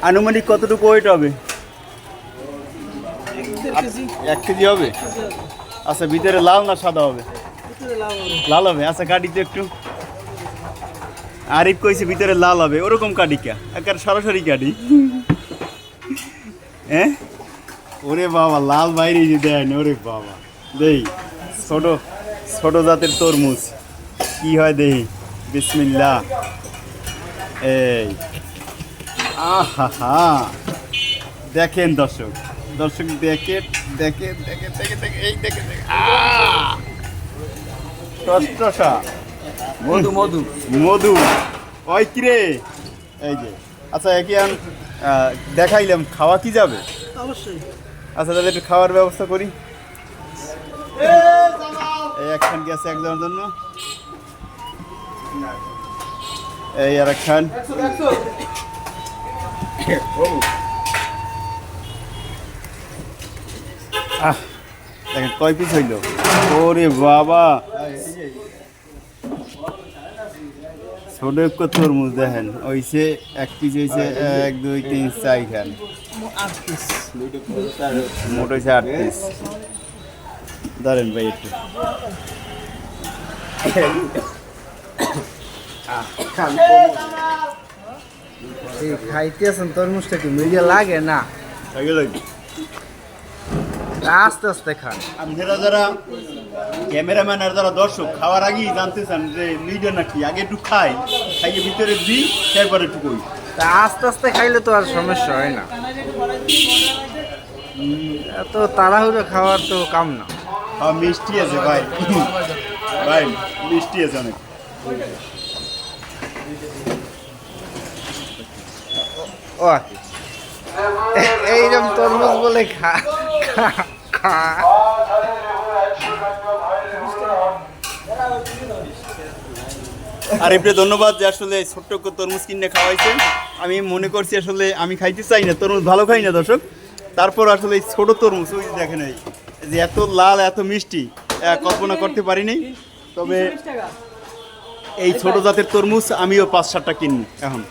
আনুমানিক কতটুকু ওয়েট হবে? 1 কেজি হবে। আচ্ছা, ভিতরে লাল না সাদা হবে? লাল হবে। আচ্ছা, কাটিতে একটু। আরিফ কইছে ভিতরে লাল হবে, ওরকম কাটি কা একেবারে সরাসরি কাটি। হ্যাঁ, ওরে বাবা, লাল বাইরে যে দেন, ওরে বাবা। দেই ছোট ছোট জাতের তরমুজ কি হয় দেই। বিসমিল্লাহ। এই আহা হা, দেখেন দর্শক, দর্শক দেখেন দেখেন দেখেন দেখেন দেখেন, এই দেখেন টসটসা মধু মধু মধু। ওই কিরে, এই যে। আচ্ছা, একই দেখাইলাম, খাওয়া কি যাবে? অবশ্যই। আচ্ছা, তাহলে একটু খাওয়ার ব্যবস্থা করি। এই একখান গেছে একজনের জন্য, এই আর একখান। দেখেন কয় পিস হইল। ওরে বাবা, ছোট একটু তরমুজ দেখেন হইছে। 1 পিস হয়েছে 1 2 3 4 খান, মোট হয়েছে 8 পিস। ধরেন ভাই একটু। খাইতেছেন তরমুজটা কি মিডিয়া লাগে না? আস্তে আস্তে খান। আপনারা যারা ক্যামেরাম্যান আর যারা দর্শক খাওয়ার আগেই জানতে চান যে মিডিয়া নাকি, আগে একটু খাইয়ে ভিতরে দিই, তারপরে একটু কই। তা আস্তে আস্তে খাইলে তো আর সমস্যা হয় না। এত তাড়াহুড়ো খাওয়ার তো কাম না। মিষ্টি আছে ভাই, ভাই মিষ্টি আছে অনেক। ও এইরকম তরমুজ বলে খা খা খা। আর এমনি ধন্যবাদ যে আসলে ছোট্ট তরমুজ কিনে খাওয়াইছে। আমি মনে করছি আসলে আমি খাইতে চাই না, তরমুজ ভালো খাই না দর্শক, তারপর আসলে এই ছোটো তরমুজ ওই দেখেন এই যে এত লাল এত মিষ্টি কল্পনা করতে পারিনি। তবে এই ছোট জাতের তরমুজ আমিও 5-7টা কিনি এখন।